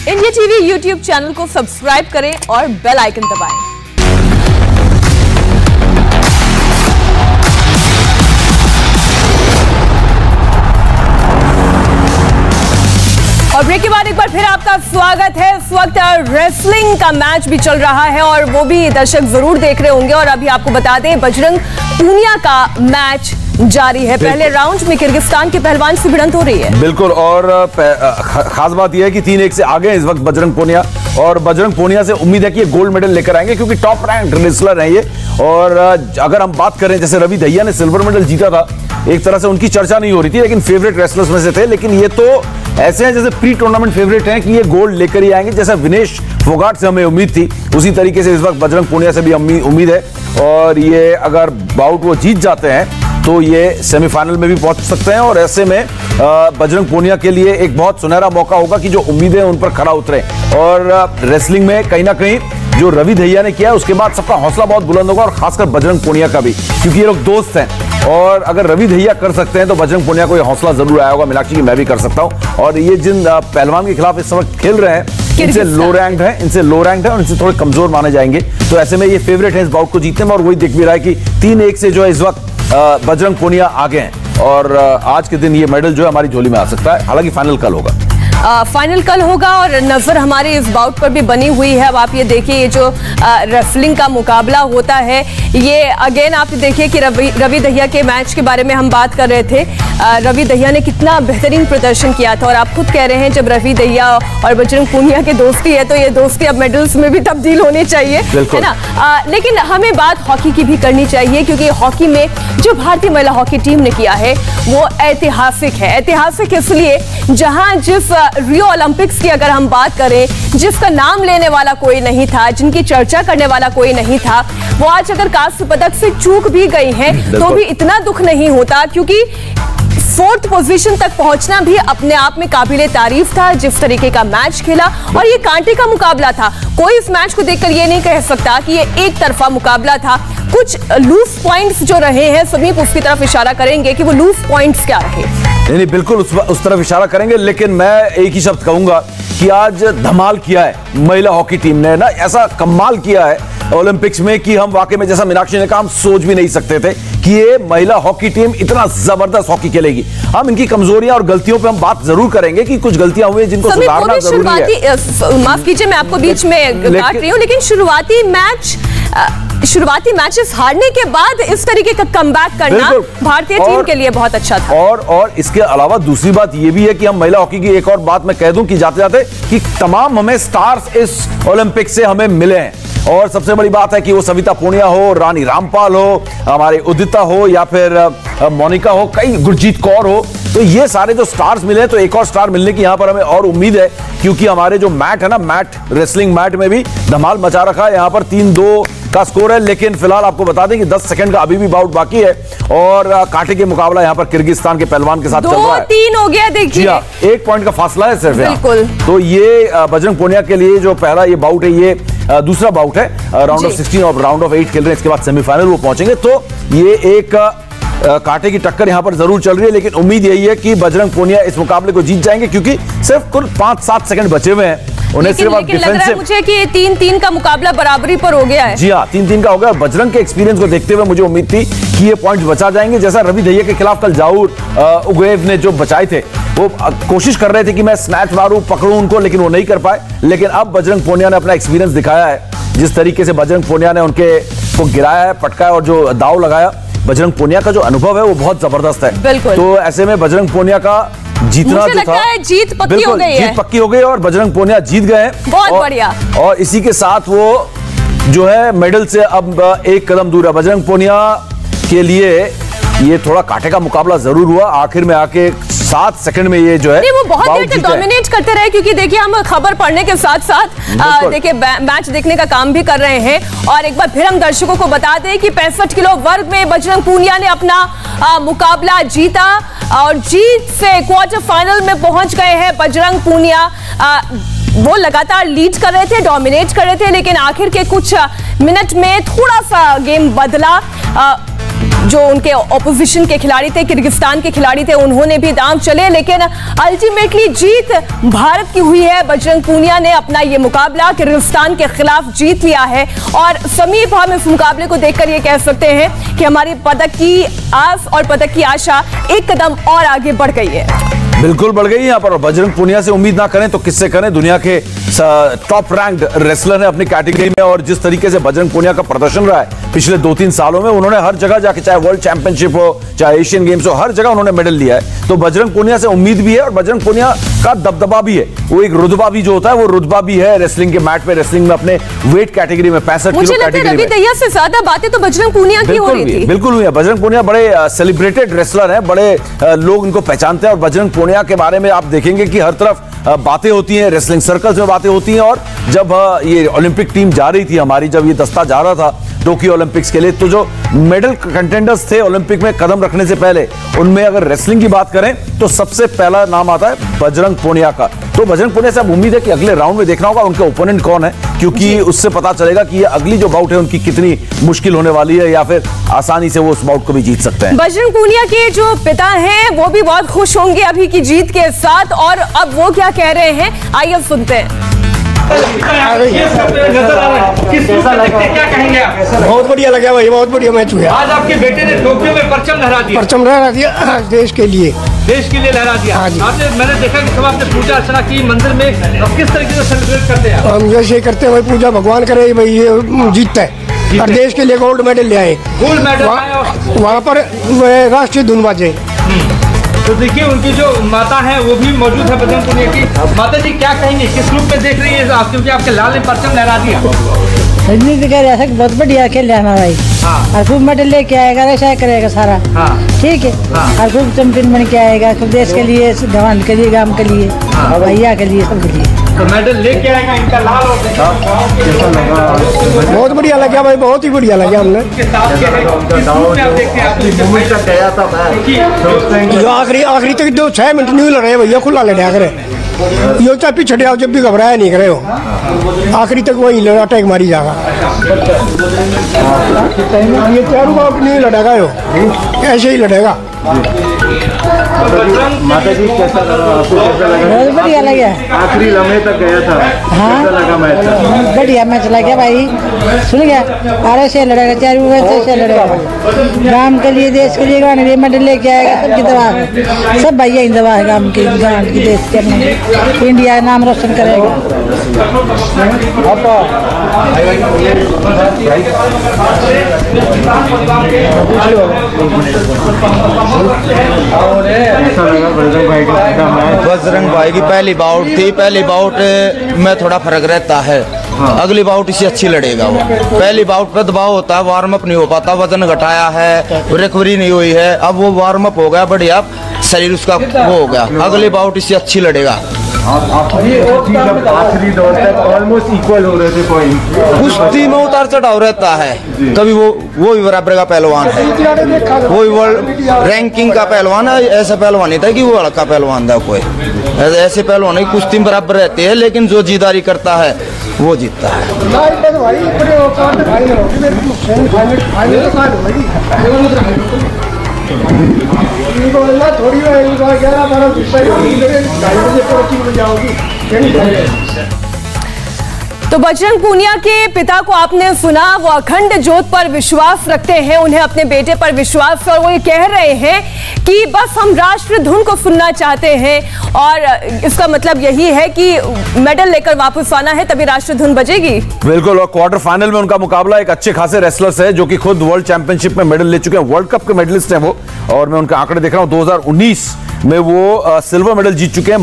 India TV YouTube channel को subscribe करें और बेल आइकन दबाएं। और ब्रेक के बाद एक बार फिर आपका स्वागत है। इस वक्त रेसलिंग का मैच भी चल रहा है और वो भी दर्शक जरूर देख रहे होंगे। और अभी आपको बता दें, बजरंग पूनिया का मैच जारी है। पहले राउंड में किर्गिस्तान के पहलवान से भिड़ंत हो रही है। बिल्कुल, और खास बात यह है कि 3-1 से आगे हैं इस वक्त बजरंग पूनिया। और बजरंग पूनिया से उम्मीद है कि ये गोल्ड मेडल लेकर आएंगे, क्योंकि टॉप रैंक रेसलर हैं ये। और अगर हम बात करें, जैसे रवि दहिया ने सिल्वर मेडल जीता था, एक तरह से उनकी चर्चा नहीं हो रही थी, लेकिन फेवरेट रेसलर्स में से थे। लेकिन ये तो ऐसे हैं जैसे प्री टूर्नामेंट फेवरेट हैं कि ये गोल्ड लेकर ही आएंगे। जैसा विनेश फोगाट से हमें उम्मीद थी, उसी तरीके से इस वक्त बजरंग पूनिया से भी उम्मीद है। और ये अगर बाउट वो जीत जाते हैं तो ये सेमीफाइनल में भी पहुंच सकते हैं। और ऐसे में बजरंग पूनिया के लिए एक बहुत सुनहरा मौका होगा कि जो उम्मीदें हैं उन पर खरा उतरे। और रेसलिंग में कहीं ना कहीं जो रवि दहिया ने किया है, उसके बाद सबका हौसला बहुत बुलंद होगा, और खासकर बजरंग पूनिया का भी, क्योंकि ये लोग दोस्त हैं। और अगर रवि दहिया कर सकते हैं तो बजरंग पूनिया को ये हौसला जरूर आया होगा मीनाक्षी की मैं भी कर सकता हूं। और ये जिन पहलवान के खिलाफ इस वक्त खेल रहे हैं, इनसे लो रैंक्ड है और इनसे थोड़े कमजोर माने जाएंगे। तो ऐसे में ये फेवरेट है इस बाउट को जीतने में। और वही दिख भी रहा है कि 3-1 से जो है इस वक्त बजरंग पूनिया आगे हैं। और आज के दिन ये मेडल जो है हमारी झोली में आ सकता है। हालांकि फाइनल कल होगा। फाइनल कल होगा और नजर हमारी इस बाउट पर भी बनी हुई है। अब आप ये देखिए, ये जो रेसलिंग का मुकाबला होता है, ये अगेन आप देखिए कि रवि दहिया के मैच के बारे में हम बात कर रहे थे। रवि दहिया ने कितना बेहतरीन प्रदर्शन किया था। और आप खुद कह रहे हैं, जब रवि दहिया और बजरंग पूनिया की दोस्ती है तो ये दोस्ती अब मेडल्स में भी तब्दील होनी चाहिए, है ना। लेकिन हमें बात हॉकी की भी करनी चाहिए, क्योंकि हॉकी में जो भारतीय महिला हॉकी टीम ने किया है वो ऐतिहासिक है। ऐतिहासिक इसलिए, जहां जिस रियो ओलंपिक्स की अगर हम बात करें, जिसका नाम लेने वाला कोई नहीं था, जिनकी चर्चा करने वाला कोई नहीं था, वो आज अगर कांस्य पदक से चूक भी गई हैं तो भी इतना दुख नहीं होता, क्योंकि 4th पोजीशन तक पहुंचना भी अपने आप में काबिले तारीफ था। जिस तरीके का मैच खेला, और ये कांटे का मुकाबला था। कोई इस मैच को देखकर ये नहीं कह सकता कि ये एक तरफा मुकाबला था। कुछ लूज पॉइंट्स जो रहे हैं, समीप उसकी तरफ इशारा करेंगे कि वो लूज पॉइंट्स क्या रहे। नहीं, बिल्कुल उस तरफ इशारा करेंगे। लेकिन मैं एक ही शब्द कहूंगा कि आज धमाल किया है महिला हॉकी टीम ने ना, ऐसा कमाल किया है ओलंपिक्स में कि हम वाकई में, जैसा मीनाक्षी ने कहा, हम सोच भी नहीं सकते थे कि ये महिला हॉकी टीम इतना जबरदस्त हॉकी खेलेगी। हम इनकी कमजोरियां और गलतियों पे हम बात जरूर करेंगे कि कुछ गलतियां हुई जिनको सुधारना जरूरी है। माफ कीजिए, मैं आपको बीच में काट रही हूं, लेकिन शुरुआती मैचेस हारने के बाद इस तरीके का कमबैक करना भारतीय टीम के लिए बहुत अच्छा था। और इसके अलावा दूसरी बात ये भी है कि हम महिला हॉकी की एक और बात मैं कह दूं कि जाते जाते कि तमाम हमें स्टार्स इस ओलंपिक से हमें मिले हैं। और सबसे बड़ी बात है कि वो सविता पूनिया हो, रानी रामपाल हो, हमारे उदिता हो, या फिर मोनिका हो, कई गुरजीत कौर हो, तो ये सारे जो स्टार्स मिले, तो एक और स्टार मिलने की यहाँ पर हमें और उम्मीद है। क्योंकि हमारे जो मैट है ना, रेसलिंग मैट में भी धमाल मचा रखा है। यहाँ पर 3-2 का स्कोर है। लेकिन फिलहाल आपको बता दें कि 10 सेकंड का अभी भी बाउट बाकी है। और कांटे के मुकाबला यहाँ पर किर्गिस्तान के पहलवान के साथ चल रहा है। 2-3 हो गया, देखिए 1 पॉइंट का फासला है सिर्फ। बिल्कुल। तो ये बजरंग पूनिया के लिए जो पहला ये बाउट है, ये दूसरा बाउट है। राउंड ऑफ 16 और राउंड ऑफ 8 खेल रहे हैं। इसके बाद सेमीफाइनल वो पहुंचेंगे। तो ये एक कांटे की टक्कर यहां पर जरूर चल रही है। लेकिन उम्मीद यही है कि बजरंग पूनिया इस मुकाबले को जीत जाएंगे, क्योंकि सिर्फ कुल 5-7 सेकंड बचे हुए हैं उन्हें। सिर्फ लग रहा है मुझे कि 3-3 का मुकाबला बराबरी पर हो गया है। जी हाँ, 3-3 का हो गया। बजरंग के एक्सपीरियंस को देखते हुए मुझे उम्मीद थी कि ये पॉइंट्स बचा जाएंगे। जैसा रवि दहिया के खिलाफ कल जाऊर उगेव ने जो बचाए थे, वो कोशिश कर रहे थे कि मैं स्नैच मारूं, पकड़ूं उनको, लेकिन वो नहीं कर पाए। लेकिन अब बजरंग पूनिया ने अपना एक्सपीरियंस दिखाया है। जिस तरीके से बजरंग पूनिया ने उनके को गिराया है, पटकाया और जो दाव लगाया, बजरंग पूनिया का जो अनुभव है वो बहुत जबरदस्त है। तो ऐसे में बजरंग पूनिया का जीतना जो था, जीत पक्की हो गई है। जीत पक्की हो गई और बजरंग पूनिया जीत गए। बहुत बढ़िया। और इसी के साथ वो जो है मेडल से अब एक कदम दूर है। बजरंग पूनिया के लिए ये थोड़ा कांटे का मुकाबला जरूर हुआ। आखिर में आके 7 सेकंड में ये जो है वो बहुत देर तक डोमिनेट करते रहे। क्योंकि देखिए, हम खबर पढ़ने के साथ साथ देखिए मैच देखने का काम भी कर रहे हैं। और एक बार फिर हम दर्शकों को बता दें कि 65 किलो वर्ग में बजरंग पूनिया ने अपना मुकाबला जीता और जीत से क्वार्टर फाइनल में पहुंच गए हैं बजरंग पूनिया। वो लगातार लीड कर रहे थे, डोमिनेट कर रहे थे, लेकिन आखिर के कुछ मिनट में थोड़ा सा गेम बदला। जो उनके ऑपोजिशन के खिलाड़ी थे, किर्गिस्तान के खिलाड़ी थे, उन्होंने भी दांव चले, लेकिन अल्टीमेटली जीत भारत की हुई है। बजरंग पूनिया ने अपना ये मुकाबला किर्गिस्तान के खिलाफ जीत लिया है और समीप हम इस मुकाबले को देखकर ये कह सकते हैं कि हमारी पदक की आस और पदक की आशा एक कदम और आगे बढ़ गई है। बिल्कुल बढ़ गई यहाँ पर। बजरंग पूनिया से उम्मीद ना करें तो किससे करें? दुनिया के टॉप रैंक्ड रेसलर है अपनी कैटेगरी में, और जिस तरीके से बजरंग पूनिया का प्रदर्शन रहा है पिछले 2-3 सालों में, उन्होंने हर जगह जाके, चाहे वर्ल्ड चैंपियनशिप हो, चाहे एशियन गेम्स हो, हर जगह उन्होंने मेडल लिया है। तो बजरंग पूनिया से उम्मीद भी है और बजरंग पूनिया का दबदबा भी है, वो एक रुतबा भी जो होता है वो रुतबा भी है रेसलिंग के मैट पे, रेसलिंग में अपने वेट कैटेगरी में 65 किलो कैटेगरी में। रवि दहिया से ज्यादा बातें तो बजरंग पूनिया की हो रही थी। बिल्कुल हुई है। बजरंग पूनिया बड़े सेलिब्रेटेड रेसलर हैं, बड़े लोग इनको पहचानते हैं और बजरंग पूनिया के बारे में आप देखेंगे कि हर तरफ बातें होती हैं, रेसलिंग सर्कल्स में बातें होती हैं। और जब ये ओलंपिक टीम जा रही थी हमारी, जब ये दस्ता जा रहा था टोक्यो ओलंपिक्स के लिए, तो जो मेडल कंटेंडर्स थे ओलंपिक में कदम रखने से पहले, उनमें अगर रेसलिंग की बात करें तो सबसे पहला नाम आता है बजरंग पूनिया का। तो बजरंग पूनिया से अब उम्मीद है कि अगले राउंड में देखना होगा उनके ओपोनेंट कौन है, क्योंकि उससे पता चलेगा कि ये अगली जो बाउट है उनकी कितनी मुश्किल होने वाली है या फिर आसानी से वो उस बाउट को भी जीत सकते हैं। बजरंग पूनिया के जो पिता हैं वो भी बहुत खुश होंगे अभी की जीत के साथ, और अब वो क्या कह रहे हैं आइए सुनते हैं। क्या कहेंगे आप? बहुत बढ़िया लगा भाई, बहुत बढ़िया मैच हुआ। आज आपके बेटे ने टोक्यो में परचम लहरा दिया। परचम लहरा दिया देश के लिए, देश के लिए लहरा दिया। आपने, मैंने देखा कि सब आपने पूजा अर्चना की मंदिर में, अब किस तरीके से सेलिब्रेट करते हैं? हम जैसे करते हैं भाई, पूजा भगवान करे भाई ये जीतता है और देश के लिए गोल्ड मेडल ले आए। गोल्ड मेडल वहाँ पर राष्ट्रीय धुन बाजे। तो देखिए उनकी जो माता है वो भी मौजूद है बजरंग पूनिया की। माता जी क्या कहेंगे, किस रूप में देख रही है आप, क्योंकि आपके लाल ने परचम लहरा दिया? बहुत बढ़िया खेल रहा है भाई। हाँ। और खूब मेडल लेके आएगा, ऐसा करेगा सारा। हाँ। ठीक है। हाँ। और खूब चैंपियन बन के आएगा, खूब देश के लिए, जवान के लिए, गांव के लिए, हाँ। भैया के लिए, सबके लिए। तो मेडल लेके आएगा इनका लाल। और बहुत बढ़िया लगा भाई, बहुत ही बढ़िया लगा हमने। आखिरी तक 2-6 मिनट नहीं लड़ रहे भैया, खुला लड़ा करे यो, चाहे पीछे आओ जब भी घबराया नहीं करे हो, आखिरी तक वही अटैक मारी जाएगा। ये चारों बार नहीं लड़ेगा यो, ऐसे ही लड़ेगा। माता जी कैसा लगा आपको? बहुत बढ़िया लगा, आखिरी लम्हे तक गया था। हाँ, कैसा लगा मैच? बढ़िया मैच लगा भाई, सुन गया। और ऐसे लड़ेगा, चारों ऐसे लड़ेगा, गांव के लिए, देश के लिए, गाने लिए मेडल लेके आएगा। सबकी दवा, सब भैया ही दवा है गांव की, गांव की, देश के, इंडिया नाम रोशन करेगा। बजरंग भाई की पहली बाउट थी, पहली बाउट में थोड़ा फर्क रहता है। अगली बाउट इससे अच्छी लड़ेगा वो। पहली बाउट पे दबाव होता है, वार्म अप नहीं हो पाता, वजन घटाया है, रिकवरी नहीं हुई है। अब वो वार्म अप हो गया बढ़िया, शरीर उसका वो हो गया। अगली बाउट इससे अच्छी लड़ेगा। आखिरी दौर तक ऑलमोस्ट इक्वल हो रहे थे पॉइंट, कुश्ती में उतार चढ़ाव रहता है, कभी वो भी बराबर का पहलवान है, वो भी वर्ल्ड रैंकिंग का पहलवान है। ऐसा पहलवान नहीं था कि वो लड़का पहलवान था कोई, ऐसे पहलवान है कुश्ती में बराबर रहते हैं, लेकिन जो जीदारी करता है वो जीतता है। तो बजरंग पूनिया के पिता को आपने सुना, वो अखंड ज्योत पर विश्वास रखते हैं, उन्हें अपने बेटे पर विश्वास, और वो ये कह रहे हैं कि बस हम राष्ट्र धुन को सुनना चाहते हैं और इसका मतलब यही है कि मेडल लेकर वापस आना है, तभी राष्ट्र धुन बजेगी। बिल्कुल। और क्वार्टर फाइनल में उनका मुकाबला एक अच्छे खासे रेसलर्स है जो कि खुद वर्ल्ड चैंपियनशिप में मेडल ले चुके हैं, वर्ल्ड कप के मेडलिस्ट हैं वो। और मैं उनके आंकड़े देख रहा हूं, 2019 में वो सिल्वर मेडल जीत चुके हैं।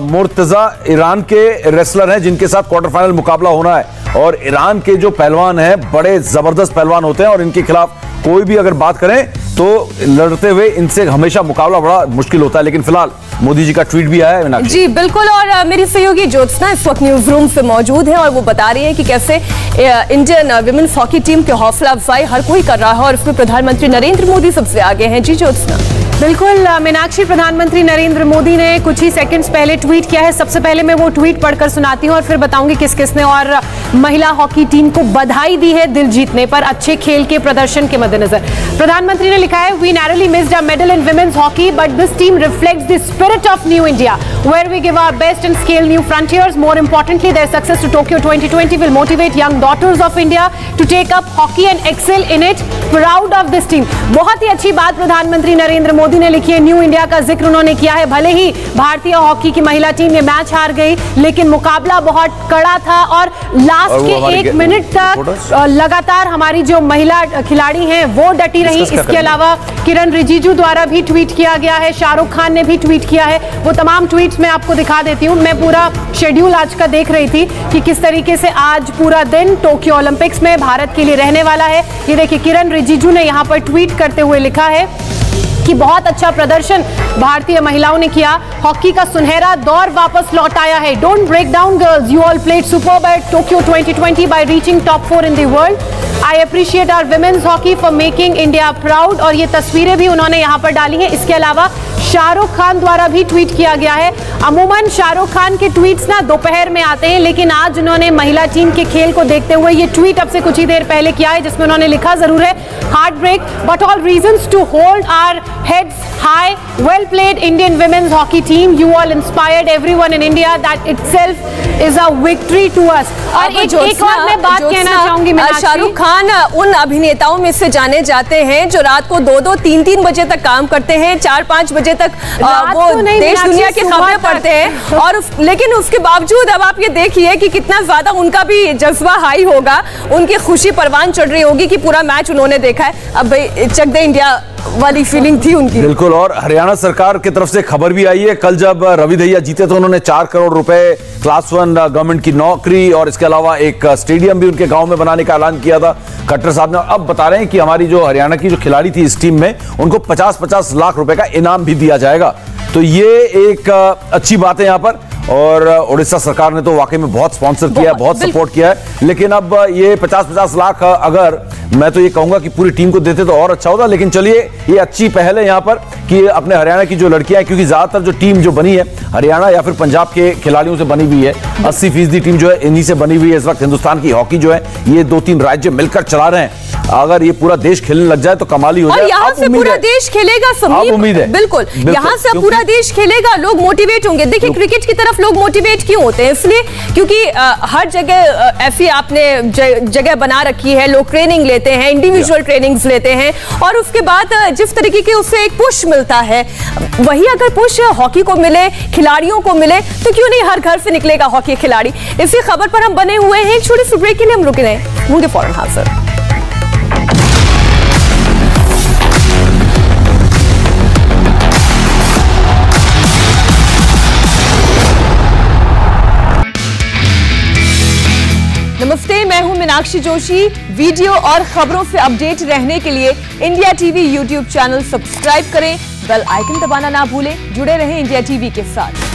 मुर्तजा ईरान के रेसलर हैं जिनके साथ क्वार्टर फाइनल मुकाबला होना है। और ईरान के जो पहलवान हैं बड़े जबरदस्त पहलवान होते हैं और इनके खिलाफ कोई भी अगर बात करें तो लड़ते हुए इनसे हमेशा मुकाबला बड़ा मुश्किल होता है। लेकिन फिलहाल मोदी जी का ट्वीट भी आया है। जी बिल्कुल। और मेरी सहयोगी ज्योत्सना इस वक्त न्यूज रूम से मौजूद है और वो बता रही है कि कैसे इंडियन विमेन्स हॉकी टीम की हौसला अफजाई हर कोई कर रहा है और इसमें प्रधानमंत्री नरेंद्र मोदी सबसे आगे हैं। जी ज्योत्सना। बिल्कुल मीनाक्षी, प्रधानमंत्री नरेंद्र मोदी ने कुछ ही सेकंड्स पहले ट्वीट किया है। सबसे पहले मैं वो ट्वीट पढ़कर सुनाती हूँ और फिर बताऊंगी किस किसने और महिला हॉकी टीम को बधाई दी है दिल जीतने पर अच्छे खेल के प्रदर्शन के मद्देनजर। प्रधानमंत्री ने लिखा है, we narrowly missed a medal in women's hockey but this team reflects the spirit of new India where we give our best and scale new frontiers. More importantly their success to Tokyo 2020 will motivate young daughters of India to take up hockey and excel in it. Proud of this team. बहुत ही अच्छी बात प्रधानमंत्री नरेंद्र मोदी ने लिखी है। New India का जिक्र उन्होंने किया है। भले ही भारतीय हॉकी की महिला टीम ये मैच हार गई, लेकिन मुकाबला बहुत कड़ा था और लास्ट के 1 मिनट तक लगातार हमारी जो महिला खिलाड़ी हैं वो डटी रही। इसके अलावा किरण रिजिजू द्वारा भी ट्वीट किया गया है, शाहरुख खान ने भी ट्वीट किया है। वो तमाम ट्वीट्स मैं आपको दिखा देती हूँ। मैं पूरा शेड्यूल आज का देख रही थी कि किस तरीके से आज पूरा दिन टोक्यो ओलंपिक्स में भारत के लिए रहने वाला है। ये देखिए, किरण रिजिजू ने यहाँ पर ट्वीट करते हुए लिखा है कि बहुत अच्छा प्रदर्शन भारतीय महिलाओं ने किया। हॉकी का सुनहरा दौर वापस लौट आया है। Don't break down girls, you all played superb at Tokyo 2020 by reaching top 4 in the world. I appreciate our women's hockey for making India proud. और ये तस्वीरें भी उन्होंने यहाँ पर डाली हैं। इसके अलावा शाहरुख खान द्वारा भी ट्वीट किया गया है। अमूमन शाहरुख खान के ट्वीट्स ना दोपहर में आते हैं, लेकिन आज उन्होंने महिला टीम के खेल को देखते हुए ये ट्वीट अब से कुछ ही देर पहले किया है, जिसमें उन्होंने लिखा जरूर है, heart break but all reasons to hold our heads high, well played Indian women's hockey team, you all inspired everyone in India, that itself is a victory to us. और एक और मैं बात कहना चाहूंगी, शाहरुख खान उन अभिनेताओं में से जाने जाते हैं जो रात को 2-2, 3-3 बजे तक काम करते हैं, 4-5 बजे तक वो देश दुनिया की खबरें पढ़ते हैं और लेकिन उसके बावजूद अब आप ये देखिए कि कितना ज्यादा उनका भी जज्बा हाई होगा, उनकी खुशी परवान चढ़ रही होगी कि पूरा मैच उन्होंने देखा है। अब भाई चक दे इंडिया वाली फीलिंग थी उनकी। बिल्कुल। और हरियाणा सरकार की तरफ से खबर भी आई है, कल जब रवि दहिया जीते तो उन्होंने 4 करोड़ रुपए क्लास 1 गवर्नमेंट की नौकरी और इसके अलावा एक स्टेडियम भी उनके गांव में बनाने का ऐलान किया था खट्टर साहब ने। अब बता रहे हैं कि हमारी जो हरियाणा की जो खिलाड़ी थी इस टीम में, उनको 50-50 लाख रुपए का इनाम भी दिया जाएगा। तो ये एक अच्छी बात है यहाँ पर। और उड़ीसा सरकार ने तो वाकई में बहुत स्पॉन्सर किया है, बहुत सपोर्ट किया है। लेकिन अब ये 50-50 लाख अगर मैं तो ये कहूंगा कि पूरी टीम को देते तो और अच्छा होता। लेकिन चलिए, ये अच्छी पहल है यहाँ पर कि अपने हरियाणा की जो लड़कियां, क्योंकि ज्यादातर जो टीम जो बनी है हरियाणा या फिर पंजाब के खिलाड़ियों से बनी हुई है, 80% टीम जो है इन्हीं से बनी हुई है। इस वक्त हिंदुस्तान की हॉकी जो है ये 2-3 राज्य मिलकर चला रहे हैं। अगर ये पूरा देश खेलने लग जाए तो कमाल ही हो जाए। यहाँ से पूरा देश खेलेगा, उम्मीद है। बिल्कुल, यहाँ से पूरा देश खेलेगा, लोग मोटिवेट होंगे। देखिए, क्रिकेट की तरफ लोग मोटिवेट क्यों होते हैं? इसलिए क्योंकि हर जगह ऐसी आपने जगह बना रखी है, लोग ट्रेनिंग लेते हैं, इंडिविजुअल ट्रेनिंग्स लेते हैं और उसके बाद जिस तरीके के उससे एक पुश मिलता है, वही अगर पुश हॉकी को मिले, खिलाड़ियों को मिले, तो क्यों नहीं हर घर से निकलेगा हॉकी खिलाड़ी। इसी खबर पर हम बने हुए हैं। एक छोटी सी ब्रेक के लिए हम रुके हैं, होंगे फौरन हाजिर। नमस्ते, मैं हूं मीनाक्षी जोशी। वीडियो और खबरों से अपडेट रहने के लिए India TV YouTube channel subscribe करें, बेल आइकन दबाना ना भूलें। जुड़े रहें इंडिया टीवी के साथ।